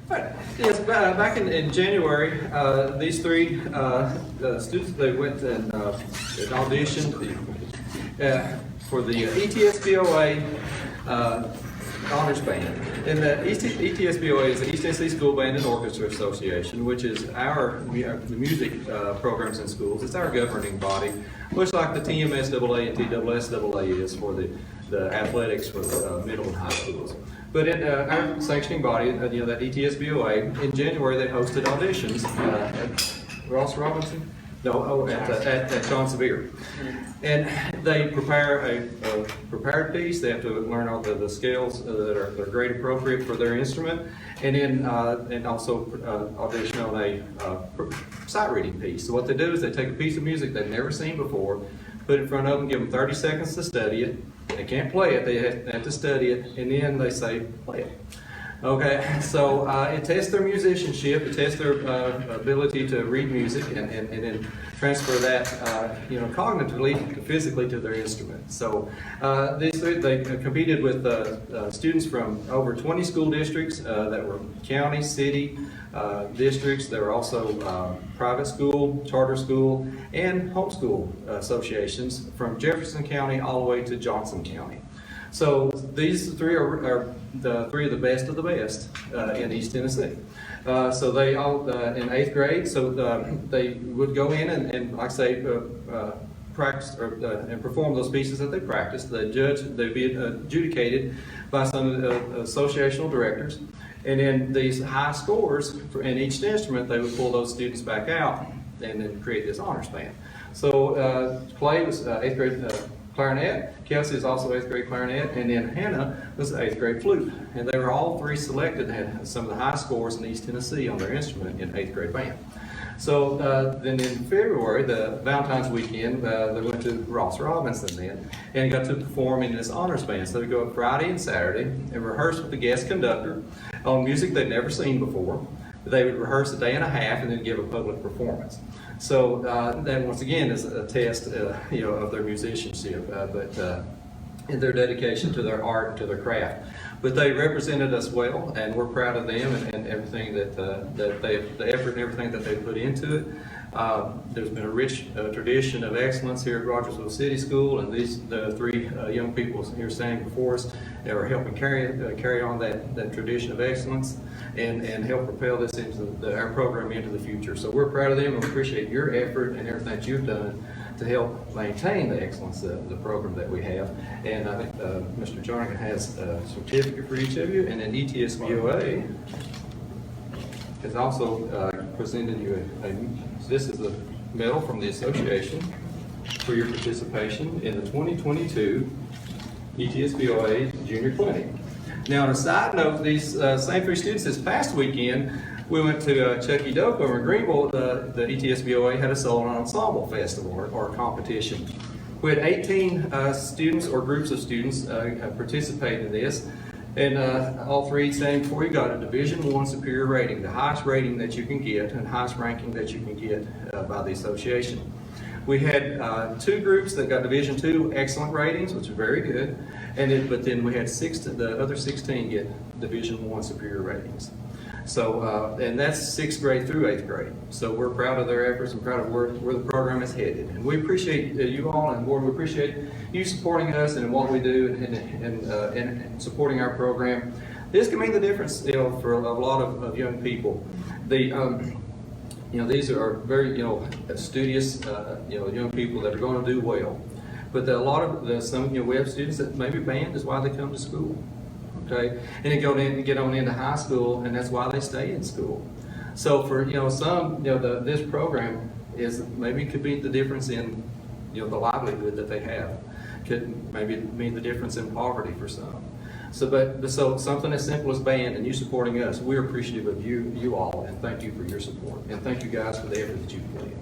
Right. Yes, back in January, these three students, they went and auditioned for the ETSBOA Honors Band. And the ETSBOA is the East Tennessee School Band and Orchestra Association, which is the music programs in schools. It's our governing body, much like the TMSAA and TSSAA is for the athletics for middle and high schools. But in our sanctioning body, that ETSBOA, in January they hosted auditions at Ross Robinson? No, at John Sevier. And they prepare a prepared piece. They have to learn all the scales that are grade appropriate for their instrument, and then and also audition on a sight reading piece. So what they do is they take a piece of music they've never seen before, put it in front of them, give them 30 seconds to study it. They can't play it, they have to study it, and then they say, play it. Okay, so it tests their musicianship, it tests their ability to read music, and then transfer that, cognitively, physically to their instrument. So they competed with students from over 20 school districts that were county, city districts. There were also private school, charter school, and homeschool associations from Jefferson County all the way to Johnson County. So these three are the three of the best in East Tennessee. So they all in 8th grade. So they would go in and like I say, practice and perform those pieces that they practiced. They'd be adjudicated by some associational directors, and then these high scores in each instrument, they would pull those students back out and then create this honors band. So Clay was 8th grade. Clarinet. Kelsey is also 8th grade clarinet, and then Hannah was 8th grade flute. And they were all three selected and had some of the high scores in East Tennessee on their instrument in 8th grade band. So then in February, the Valentine's weekend, they went to Ross Robinson then and got to perform in this honors band. So they go up Friday and Saturday and rehearse with the guest conductor on music they'd never seen before. They would rehearse a day and a half and then give a public performance. So that once again is a test, of their musicianship, in their dedication to their art and to their craft. But they represented us well, and we're proud of them and everything that the effort and everything that they put into it. There's been a rich tradition of excellence here at Rogersville City School, and the three young people here standing before us are helping carry on that tradition of excellence and help propel this into our program into the future. So we're proud of them and appreciate your effort and everything that you've done to help maintain the excellence of the program that we have. And I think Mr. Jarnigan has a certificate for each of you, and then ETSBOA has also presented you this is a medal from the association for your participation in the 2022 ETSBOA Junior Clinic. Now, on a side note, these same three students this past weekend, we went to Chucky Dope over in Greenville. The ETSBOA had a solo ensemble festival or competition. We had 18 students or groups of students participate in this. And all three standing before you got a Division I superior rating, the highest rating that you can get and highest ranking that you can get by the association. We had two groups that got Division II excellent ratings, which are very good, but then we had the other 16 get Division I superior ratings. So, and that's 6th grade through 8th grade. So we're proud of their efforts and proud of where the program is headed. And we appreciate you all and board. We appreciate you supporting us and what we do and supporting our program. This can mean the difference, for a lot of young people. These are very, studious, young people that are going to do well. But we have students that maybe band is why they come to school. Okay, and then get on into high school, and that's why they stay in school. So for some, this program could be the difference in the livelihood that they have. Could maybe mean the difference in poverty for some. So something as simple as band and you supporting us, we're appreciative of you all, and thank you for your support, and thank you guys for the effort that you've put in.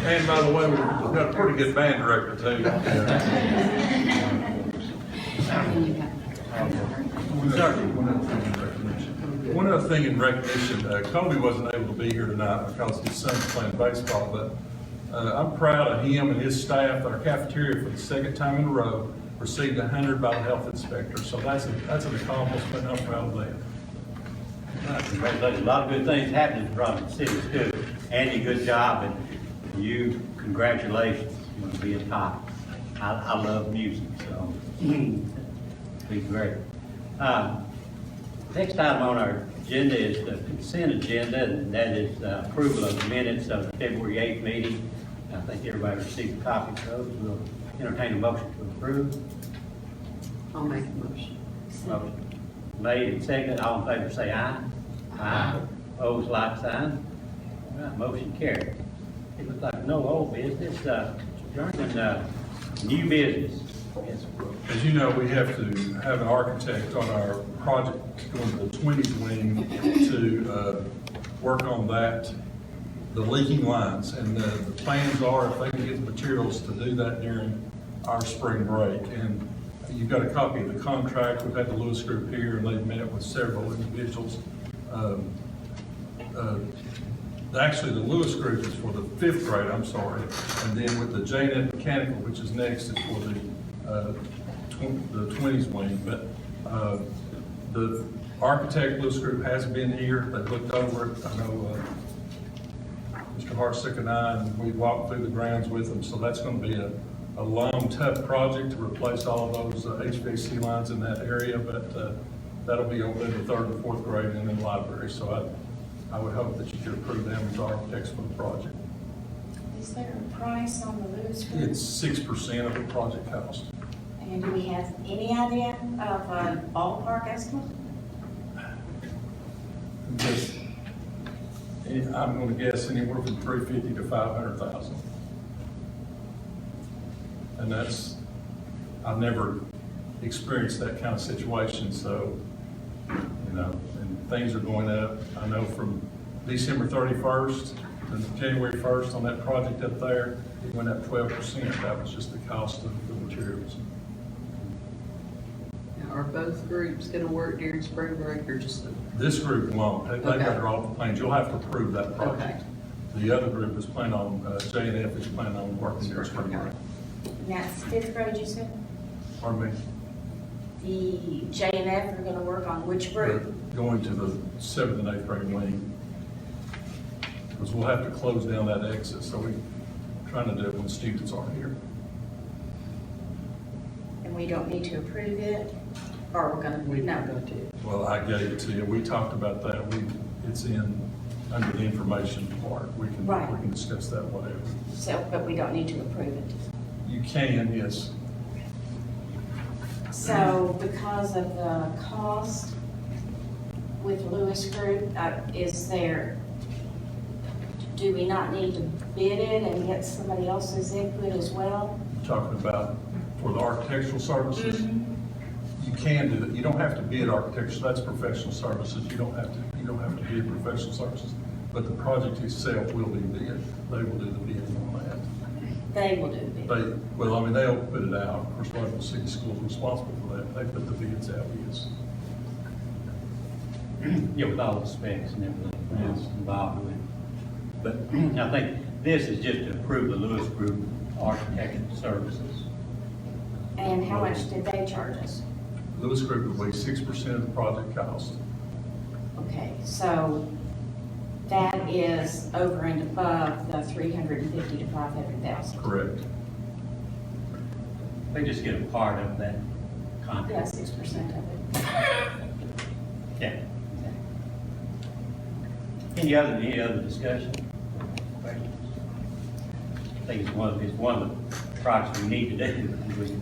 And by the way, we've got a pretty good band director too. One other thing in recognition, Kobe wasn't able to be here tonight because his son's playing baseball, but I'm proud of him and his staff. Our cafeteria, for the second time in a row, received 100 by the health inspector. So that's an accomplishment. I'm proud of that. Congratulations. A lot of good things happening in Rogersville City too. Andy, good job, and you, congratulations on being top. I love music, so be great. Next item on our agenda is the consent agenda, and that is approval of the minutes of the February 8th meeting. I think everybody received a copy of those. We'll entertain a motion to approve. I'll make a motion. Motion made and seconded. All in favor say aye. Aye. Opposed, like sign. All right, motion carried. It looks like no old business. Adjournment, new business. Yes. As you know, we have to have an architect on our project going to the 20s wing to work on that, the leaking lines. And the plans are, if they can get the materials, to do that during our spring break. And you've got a copy of the contract. We've had the Lewis Group here, and they've met with several individuals. Actually, the Lewis Group is for the 5th grade, I'm sorry. And then with the J-Net Mechanical, which is next, is for the 20s wing. But the architect Lewis Group has been here. They've looked over it. I know Mr. Hartsick and I, and we walked through the grounds with them. So that's going to be a long, tough project to replace all of those HVAC lines in that area. But that'll be over in the 3rd and 4th grade and in the library. So I would hope that you could approve them as architects for the project. Is there a price on the Lewis Group? It's 6% of the project cost. And do we have any idea of a ballpark estimate? Just, I'm going to guess anywhere from 350 to 500,000. And that's, I've never experienced that kind of situation, so, you know, and things are going up. I know from December 31st to January 1st on that project up there, it went up 12%. That was just the cost of the materials. Now, are both groups gonna work during spring break or just the? This group won't. They've got to draw the plans. You'll have to approve that project. The other group is planning on, J&F is planning on working during spring break. And that's 5th grade, you said? Pardon me? The J&F are gonna work on which group? Going to the 7th and 8th grade wing. Because we'll have to close down that exit, so we're trying to do it when students aren't here. And we don't need to approve it? Or we're gonna, no? Well, I gave it to you. We talked about that. It's under the information part. We Right. can discuss that, whatever. So, but we don't need to approve it. You can, yes. So because of the cost with Lewis Group, do we not need to bid it and get somebody else's input as well? Talking about for the architectural services. You can do that. You don't have to bid architecture. That's professional services. You don't have to bid professional services. But the project itself will be bid. They will do the bidding on that. They will do it. They'll put it out. Of course, Rogersville City Schools are responsible for that. They put the bids out, yes. Yeah, with all the specs and everything else involved with it. But I think this is just to approve the Lewis Group architectural services. And how much did they charge us? Lewis Group will be 6% of the project cost. Okay, so that is over and above the 350 to 500,000. Correct. They just get a part of that Yeah, contract. 6% of it. Yeah. Any other discussion? Questions? I think it's one of the projects we need to do.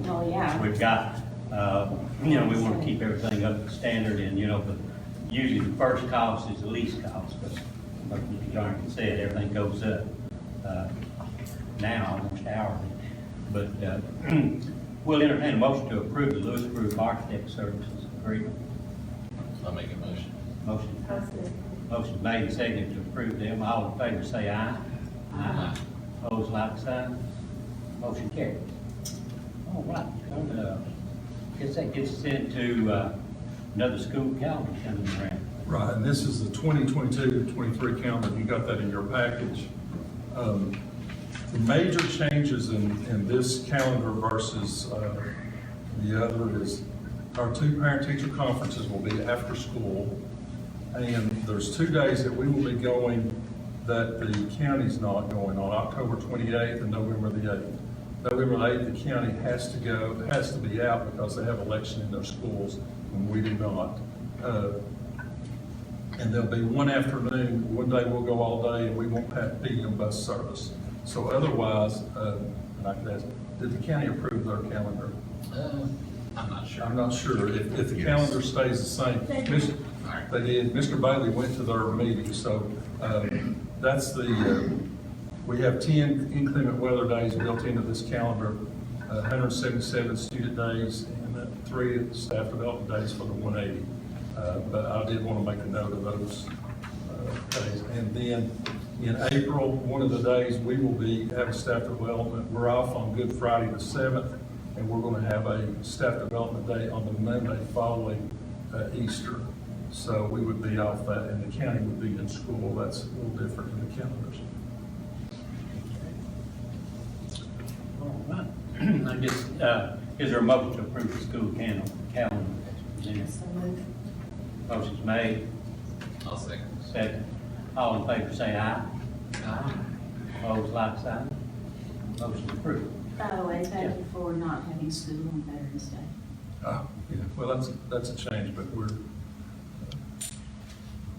Oh, yeah. We've got, we want to keep everything up to standard, and, but usually the first cost is the least cost, but like Mr. Jonathan said, everything goes up, now almost hourly. But, we'll entertain a motion to approve the Lewis Group Architect Services Agreement. I'll make a motion. Motion made and seconded to approve them. All in favor say aye. Aye. Opposed, like sign. Motion carried. All right, guess that gets us into another school calendar coming around. Right, and this is the 2022-23 calendar. You got that in your package. The major changes in this calendar versus the other is our two parent-teacher conferences will be after school. And there's 2 days that we will be going that the county's not going on, October 28th and November the 8th. November the 8th, the county has to be out because they have election in their schools, and we do not. And there'll be one afternoon, one day we'll go all day, and we won't have PM bus service. So otherwise, and I could ask, did the county approve their calendar? I'm not sure. I'm not sure. If the calendar stays the same. They did. Mr. Bailey went to their meeting, so that's we have 10 inclement weather days built into this calendar, 177 student days, and 3 staff development days for the 180. But I did want to make a note of those days. And then in April, one of the days we will be having staff development. We're off on Good Friday the 7th, and we're going to have a staff development day on the Monday following Easter. So we would be off that, and the county would be in school. That's a little different in the calendars. All right. I guess, is there a motion to approve the school calendar as presented? So moved. Motion's made, I'll second. second. All in favor say aye. Aye. Opposed, like sign. Motion approved. By the way, thank you for not having school on Veterans Day. Yeah, well, that's a change, but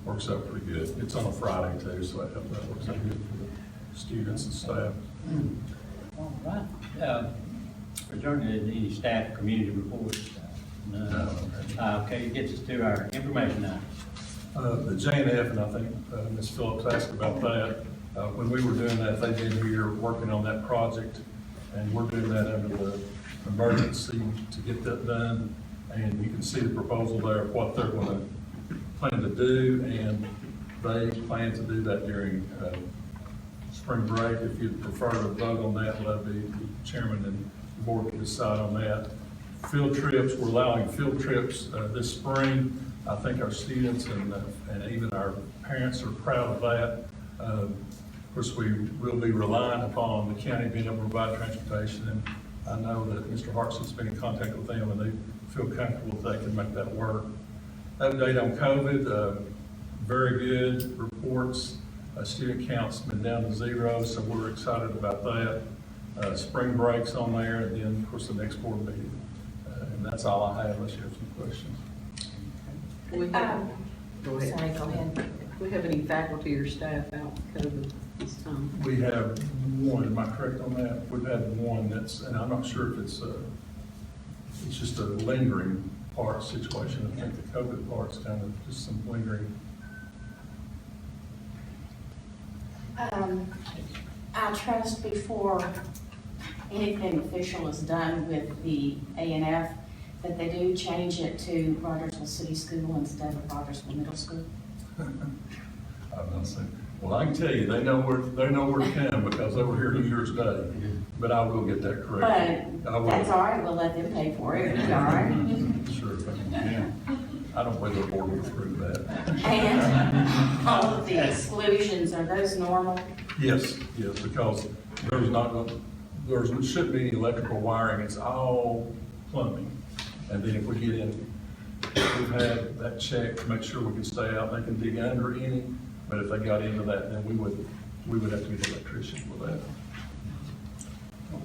works out pretty good. It's on a Friday too, so that works out good for the students and staff. All right. Returning to any staff community reports? No. Okay, it gets us to our information now. The J&F, and I think Ms. Phillips asked about that. When we were doing that, they've been here working on that project, and we're doing that under the emergency to get that done. And you can see the proposal there, what they're going to plan to do, and they plan to do that during spring break. If you'd prefer to vote on that, let the chairman and the board can decide on that. Field trips, we're allowing field trips this spring. I think our students and even our parents are proud of that. Of course, we will be relying upon the county being able to provide transportation, and I know that Mr. Hartson's been in contact with them, and they feel comfortable that they can make that work. Update on COVID, very good reports. Student count's been down to 0, so we're excited about that. Spring break's on there, and then, of course, the next board meeting. And that's all I have, unless you have some questions. We have, go ahead. Sorry, go ahead. Do we have any faculty or staff out with COVID this time? We have one, am I correct on that? We've had one that's, and I'm not sure if it's just a lingering part situation. I think the COVID part's kind of just some lingering. I trust before anything official is done with the A&F, that they do change it to Rogersville City School instead of Rogersville Middle School. I'm not saying, well, I can tell you, they know where to come because they were here New Year's Day, but I will get that correct. But that's all right, we'll let them pay for it, it'll be all right. Sure, yeah. I don't believe the board will approve that. And all of the exclusions, are those normal? Yes, because there shouldn't be any electrical wiring, it's all plumbing. And then if we get in, we've had that check to make sure we can stay out, they can dig under any, but if they got into that, then we would have to get an electrician for that.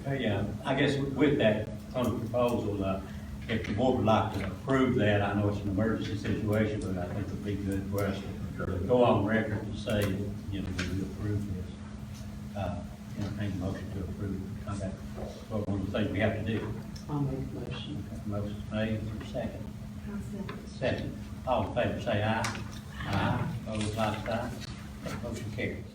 Okay, yeah, I guess with that, on the proposal, if the board would like to approve that, I know it's an emergency situation, but I think it'd be good for us to go on record to say, you know, we approve this. Entertain a motion to approve, come back, vote on the things we have to do. I'll make a motion. Motion's made, for second. Second. All in favor say aye. Aye. Opposed, like sign. Motion carries.